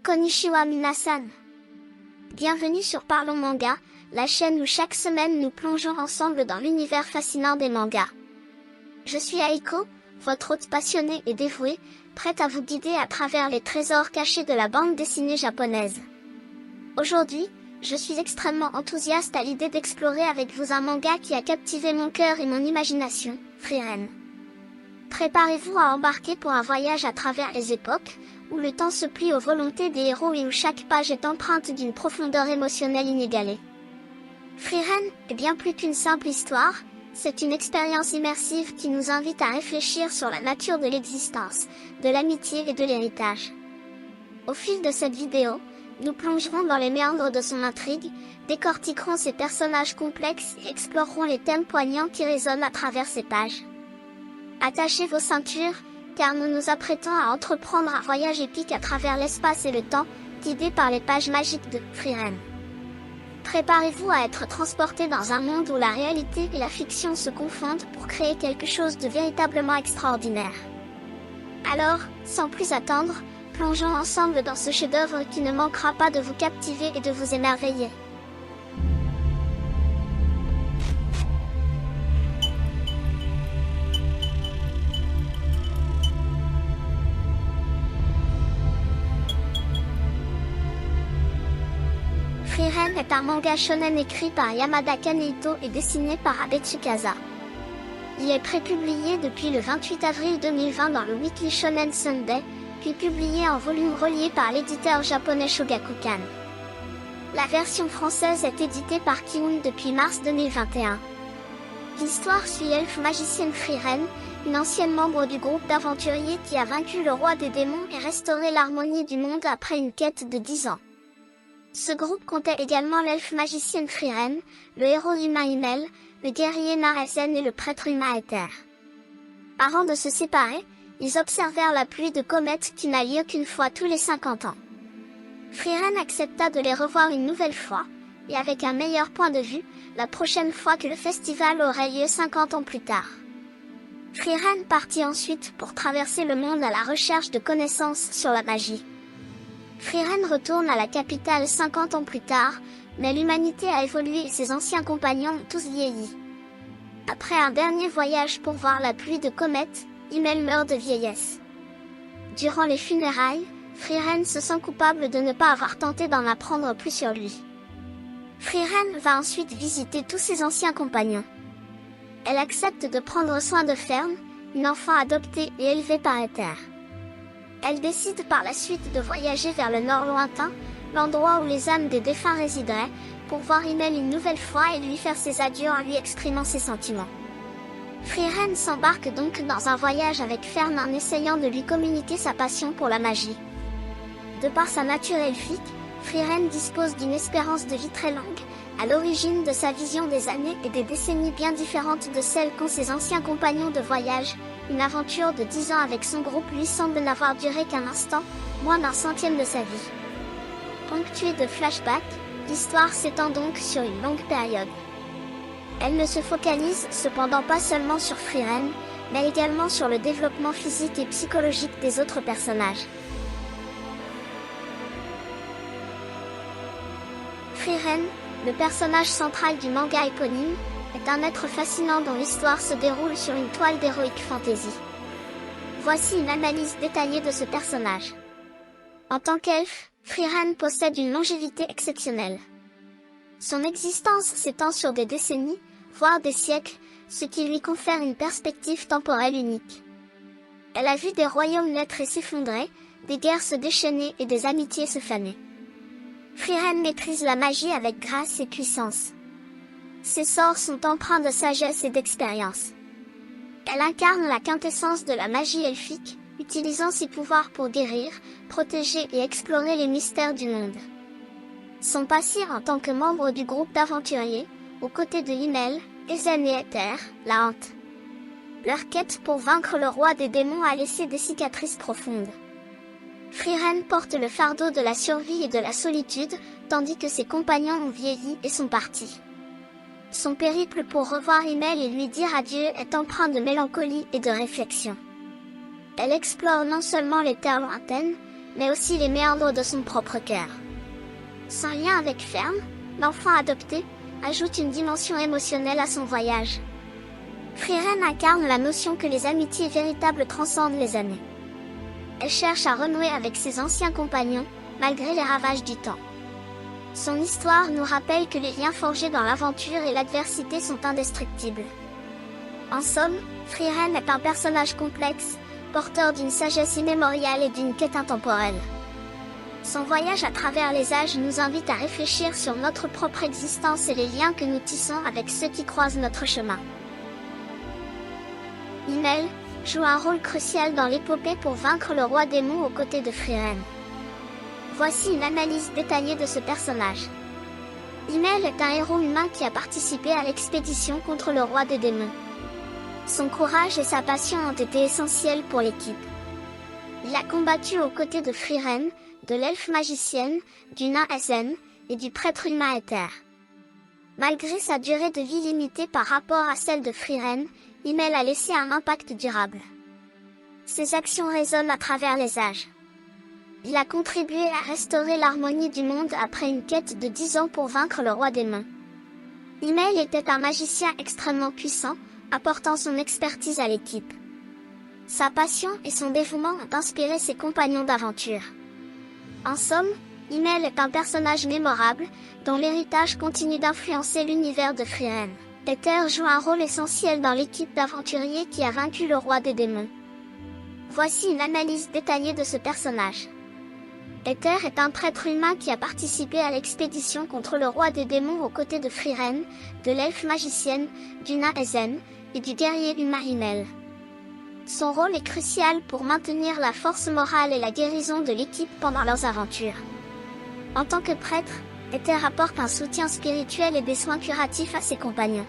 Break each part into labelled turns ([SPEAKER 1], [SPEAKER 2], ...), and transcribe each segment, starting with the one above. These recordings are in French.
[SPEAKER 1] Konnichiwa minasan. Bienvenue sur Parlons Manga, la chaîne où chaque semaine nous plongeons ensemble dans l'univers fascinant des mangas. Je suis Aiko, votre hôte passionnée et dévouée, prête à vous guider à travers les trésors cachés de la bande dessinée japonaise. Aujourd'hui, je suis extrêmement enthousiaste à l'idée d'explorer avec vous un manga qui a captivé mon cœur et mon imagination, Frieren. Préparez-vous à embarquer pour un voyage à travers les époques, où le temps se plie aux volontés des héros et où chaque page est empreinte d'une profondeur émotionnelle inégalée. Frieren est bien plus qu'une simple histoire, c'est une expérience immersive qui nous invite à réfléchir sur la nature de l'existence, de l'amitié et de l'héritage. Au fil de cette vidéo, nous plongerons dans les méandres de son intrigue, décortiquerons ses personnages complexes et explorerons les thèmes poignants qui résonnent à travers ces pages. Attachez vos ceintures, car nous nous apprêtons à entreprendre un voyage épique à travers l'espace et le temps, guidé par les pages magiques de Frieren. Préparez-vous à être transporté dans un monde où la réalité et la fiction se confondent pour créer quelque chose de véritablement extraordinaire. Alors, sans plus attendre, plongeons ensemble dans ce chef-d'œuvre qui ne manquera pas de vous captiver et de vous émerveiller. Frieren est un manga shonen écrit par Yamada Kanehito et dessiné par Abe Tsukasa. Il est prépublié depuis le 28 avril 2020 dans le Weekly Shonen Sunday, puis publié en volume relié par l'éditeur japonais Shogakukan. La version française est éditée par Kiun depuis mars 2021. L'histoire suit l'elfe magicienne Frieren, une ancienne membre du groupe d'aventuriers qui a vaincu le roi des démons et restauré l'harmonie du monde après une quête de 10 ans. Ce groupe comptait également l'elfe magicienne Frieren, le héros humain Himmel, le guerrier Naresen et le prêtre humain Aether. Avant de se séparer, ils observèrent la pluie de comètes qui n'a lieu qu'une fois tous les 50 ans. Frieren accepta de les revoir une nouvelle fois, et avec un meilleur point de vue, la prochaine fois que le festival aurait lieu 50 ans plus tard. Frieren partit ensuite pour traverser le monde à la recherche de connaissances sur la magie. Frieren retourne à la capitale 50 ans plus tard, mais l'humanité a évolué et ses anciens compagnons ont tous vieilli. Après un dernier voyage pour voir la pluie de comètes, Himmel meurt de vieillesse. Durant les funérailles, Frieren se sent coupable de ne pas avoir tenté d'en apprendre plus sur lui. Frieren va ensuite visiter tous ses anciens compagnons. Elle accepte de prendre soin de Fern, une enfant adoptée et élevée par Aether. Elle décide par la suite de voyager vers le nord lointain, l'endroit où les âmes des défunts résideraient, pour voir Himmel une nouvelle fois et lui faire ses adieux en lui exprimant ses sentiments. Frieren s'embarque donc dans un voyage avec Fern en essayant de lui communiquer sa passion pour la magie. De par sa nature elfique, Frieren dispose d'une espérance de vie très longue, à l'origine de sa vision des années et des décennies bien différentes de celles qu'ont ses anciens compagnons de voyage. Une aventure de 10 ans avec son groupe lui semble n'avoir duré qu'un instant, moins d'un centième de sa vie. Ponctuée de flashbacks, l'histoire s'étend donc sur une longue période. Elle ne se focalise cependant pas seulement sur Frieren, mais également sur le développement physique et psychologique des autres personnages. Frieren, le personnage central du manga éponyme, est un être fascinant dont l'histoire se déroule sur une toile d'heroic fantasy. Voici une analyse détaillée de ce personnage. En tant qu'elfe, Frieren possède une longévité exceptionnelle. Son existence s'étend sur des décennies, voire des siècles, ce qui lui confère une perspective temporelle unique. Elle a vu des royaumes naître et s'effondrer, des guerres se déchaîner et des amitiés se faner. Frieren maîtrise la magie avec grâce et puissance. Ses sorts sont empreints de sagesse et d'expérience. Elle incarne la quintessence de la magie elfique, utilisant ses pouvoirs pour guérir, protéger et explorer les mystères du monde. Son passé en tant que membre du groupe d'aventuriers, aux côtés de Himmel, Ezen et Aether, la hante. Leur quête pour vaincre le roi des démons a laissé des cicatrices profondes. Frieren porte le fardeau de la survie et de la solitude, tandis que ses compagnons ont vieilli et sont partis. Son périple pour revoir Himmel et lui dire adieu est empreint de mélancolie et de réflexion. Elle explore non seulement les terres lointaines, mais aussi les méandres de son propre cœur. Son lien avec Fern, l'enfant adopté, ajoute une dimension émotionnelle à son voyage. Frieren incarne la notion que les amitiés véritables transcendent les années. Elle cherche à renouer avec ses anciens compagnons, malgré les ravages du temps. Son histoire nous rappelle que les liens forgés dans l'aventure et l'adversité sont indestructibles. En somme, Frieren est un personnage complexe, porteur d'une sagesse immémoriale et d'une quête intemporelle. Son voyage à travers les âges nous invite à réfléchir sur notre propre existence et les liens que nous tissons avec ceux qui croisent notre chemin. Himmel joue un rôle crucial dans l'épopée pour vaincre le roi démon aux côtés de Frieren. Voici une analyse détaillée de ce personnage. Himmel est un héros humain qui a participé à l'expédition contre le roi des démons. Son courage et sa passion ont été essentiels pour l'équipe. Il a combattu aux côtés de Frieren, de l'elfe magicienne, du nain Essen, et du prêtre humain Aether. Malgré sa durée de vie limitée par rapport à celle de Frieren, Himmel a laissé un impact durable. Ses actions résonnent à travers les âges. Il a contribué à restaurer l'harmonie du monde après une quête de 10 ans pour vaincre le roi démon. Himmel était un magicien extrêmement puissant, apportant son expertise à l'équipe. Sa passion et son dévouement ont inspiré ses compagnons d'aventure. En somme, Himmel est un personnage mémorable, dont l'héritage continue d'influencer l'univers de Frieren. Aether joue un rôle essentiel dans l'équipe d'aventuriers qui a vaincu le roi des démons. Voici une analyse détaillée de ce personnage. Aether est un prêtre humain qui a participé à l'expédition contre le roi des démons aux côtés de Frieren, de l'elfe magicienne, du nain Essen, et du guerrier humain Himmel. Son rôle est crucial pour maintenir la force morale et la guérison de l'équipe pendant leurs aventures. En tant que prêtre, Aether apporte un soutien spirituel et des soins curatifs à ses compagnons.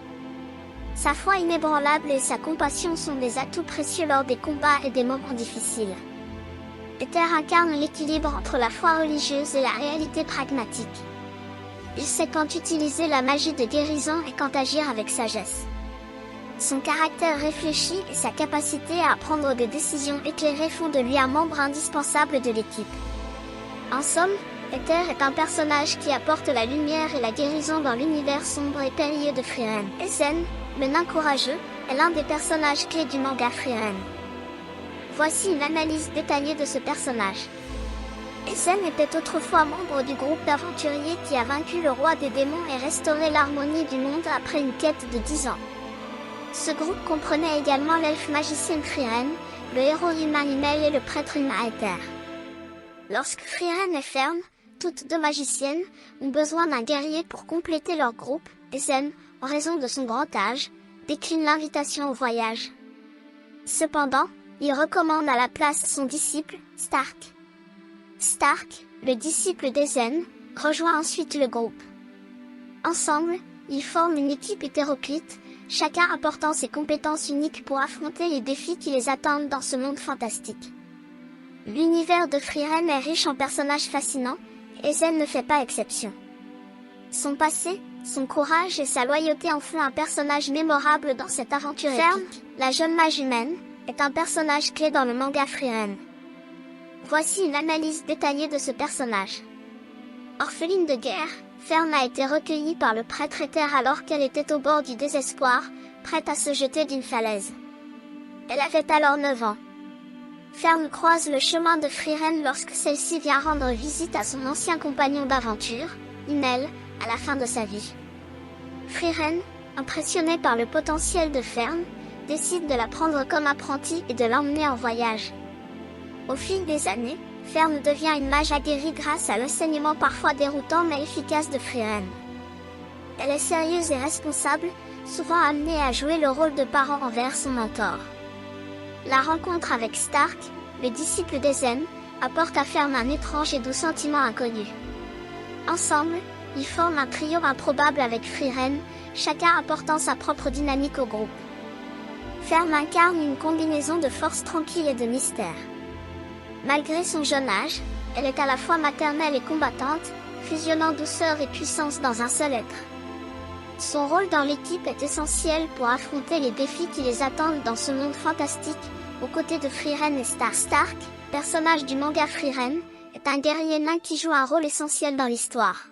[SPEAKER 1] Sa foi inébranlable et sa compassion sont des atouts précieux lors des combats et des moments difficiles. Aether incarne l'équilibre entre la foi religieuse et la réalité pragmatique. Il sait quand utiliser la magie de guérison et quand agir avec sagesse. Son caractère réfléchi et sa capacité à prendre des décisions éclairées font de lui un membre indispensable de l'équipe. En somme, Aether est un personnage qui apporte la lumière et la guérison dans l'univers sombre et périlleux de Frieren. Essen, le nain courageux, est l'un des personnages clés du manga Frieren. Voici une analyse détaillée de ce personnage. Essen était autrefois membre du groupe d'aventuriers qui a vaincu le roi des démons et restauré l'harmonie du monde après une quête de 10 ans. Ce groupe comprenait également l'elfe magicienne Frieren, le héros humain Himmel et le prêtre humain Aether. Lorsque Frieren et Fern, toutes deux magiciennes, ont besoin d'un guerrier pour compléter leur groupe, Essen, en raison de son grand âge, décline l'invitation au voyage. Cependant, il recommande à la place son disciple, Stark. Stark, le disciple d'Essen, rejoint ensuite le groupe. Ensemble, ils forment une équipe hétéroclite, chacun apportant ses compétences uniques pour affronter les défis qui les attendent dans ce monde fantastique. L'univers de Frieren est riche en personnages fascinants, et Essen ne fait pas exception. Son passé, son courage et sa loyauté en font un personnage mémorable dans cette aventure épique. La jeune mage humaine, est un personnage clé dans le manga Frieren. Voici une analyse détaillée de ce personnage. Orpheline de guerre, Fern a été recueillie par le prêtre Aether alors qu'elle était au bord du désespoir, prête à se jeter d'une falaise. Elle avait alors 9 ans. Fern croise le chemin de Frieren lorsque celle-ci vient rendre visite à son ancien compagnon d'aventure, Himmel, à la fin de sa vie. Frieren, impressionné par le potentiel de Fern, décide de la prendre comme apprentie et de l'emmener en voyage. Au fil des années, Fern devient une mage aguerrie grâce à l'enseignement parfois déroutant mais efficace de Frieren. Elle est sérieuse et responsable, souvent amenée à jouer le rôle de parent envers son mentor. La rencontre avec Stark, le disciple d'Essen, apporte à Fern un étrange et doux sentiment inconnu. Ensemble, ils forment un trio improbable avec Frieren, chacun apportant sa propre dynamique au groupe. Fern incarne une combinaison de force tranquille et de mystère. Malgré son jeune âge, elle est à la fois maternelle et combattante, fusionnant douceur et puissance dans un seul être. Son rôle dans l'équipe est essentiel pour affronter les défis qui les attendent dans ce monde fantastique, aux côtés de Frieren et Stark. Stark, personnage du manga Frieren, est un guerrier nain qui joue un rôle essentiel dans l'histoire.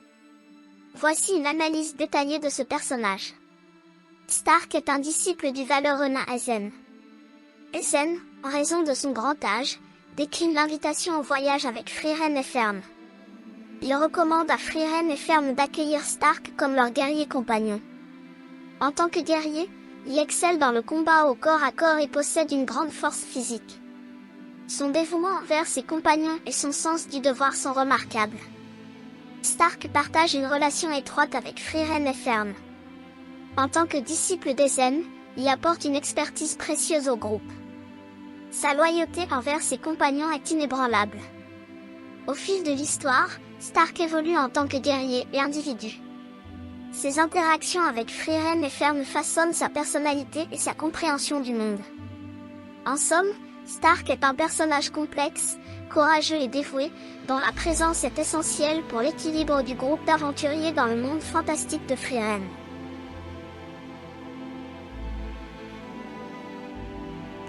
[SPEAKER 1] Voici une analyse détaillée de ce personnage. Stark est un disciple du valeureux nain Essen. Essen, en raison de son grand âge, décline l'invitation au voyage avec Frieren et Ferme. Il recommande à Frieren et Ferme d'accueillir Stark comme leur guerrier compagnon. En tant que guerrier, il excelle dans le combat au corps à corps et possède une grande force physique. Son dévouement envers ses compagnons et son sens du devoir sont remarquables. Stark partage une relation étroite avec Frieren et Ferme. En tant que disciple d'Essen, il apporte une expertise précieuse au groupe. Sa loyauté envers ses compagnons est inébranlable. Au fil de l'histoire, Stark évolue en tant que guerrier et individu. Ses interactions avec Frieren et Ferme façonnent sa personnalité et sa compréhension du monde. En somme, Stark est un personnage complexe, courageux et dévoué, dont la présence est essentielle pour l'équilibre du groupe d'aventuriers dans le monde fantastique de Frieren.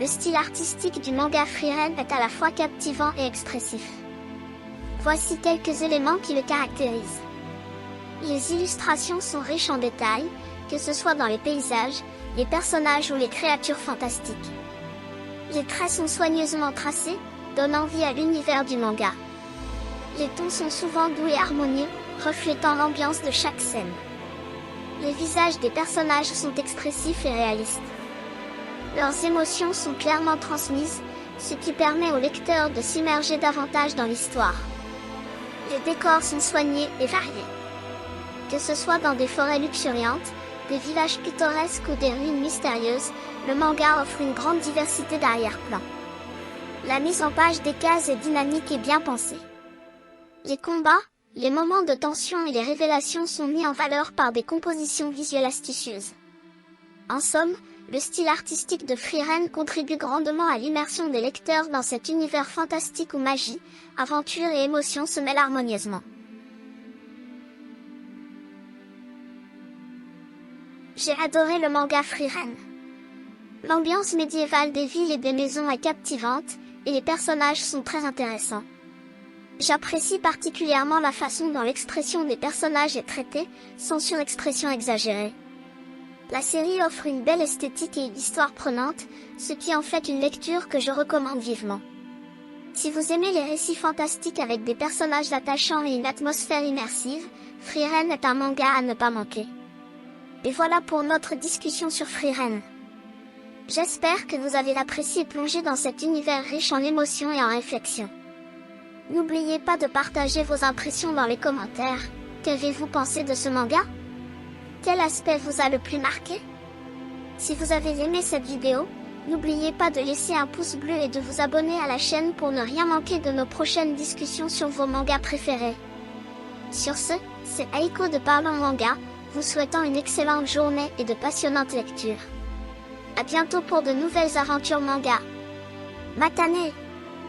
[SPEAKER 1] Le style artistique du manga Frieren est à la fois captivant et expressif. Voici quelques éléments qui le caractérisent. Les illustrations sont riches en détails, que ce soit dans les paysages, les personnages ou les créatures fantastiques. Les traits sont soigneusement tracés, donnant vie à l'univers du manga. Les tons sont souvent doux et harmonieux, reflétant l'ambiance de chaque scène. Les visages des personnages sont expressifs et réalistes. Leurs émotions sont clairement transmises, ce qui permet au lecteur de s'immerger davantage dans l'histoire. Les décors sont soignés et variés. Que ce soit dans des forêts luxuriantes, des villages pittoresques ou des ruines mystérieuses, le manga offre une grande diversité d'arrière-plans. La mise en page des cases est dynamique et bien pensée. Les combats, les moments de tension et les révélations sont mis en valeur par des compositions visuelles astucieuses. En somme, le style artistique de Frieren contribue grandement à l'immersion des lecteurs dans cet univers fantastique où magie, aventure et émotion se mêlent harmonieusement. J'ai adoré le manga Frieren. L'ambiance médiévale des villes et des maisons est captivante, et les personnages sont très intéressants. J'apprécie particulièrement la façon dont l'expression des personnages est traitée, sans surexpression exagérée. La série offre une belle esthétique et une histoire prenante, ce qui en fait une lecture que je recommande vivement. Si vous aimez les récits fantastiques avec des personnages attachants et une atmosphère immersive, Frieren est un manga à ne pas manquer. Et voilà pour notre discussion sur Frieren. J'espère que vous avez apprécié plonger dans cet univers riche en émotions et en réflexions. N'oubliez pas de partager vos impressions dans les commentaires. Qu'avez-vous pensé de ce manga? Quel aspect vous a le plus marqué? Si vous avez aimé cette vidéo, n'oubliez pas de laisser un pouce bleu et de vous abonner à la chaîne pour ne rien manquer de nos prochaines discussions sur vos mangas préférés. Sur ce, c'est Aiko de Parlons Manga, vous souhaitant une excellente journée et de passionnantes lectures. À bientôt pour de nouvelles aventures manga. Matane!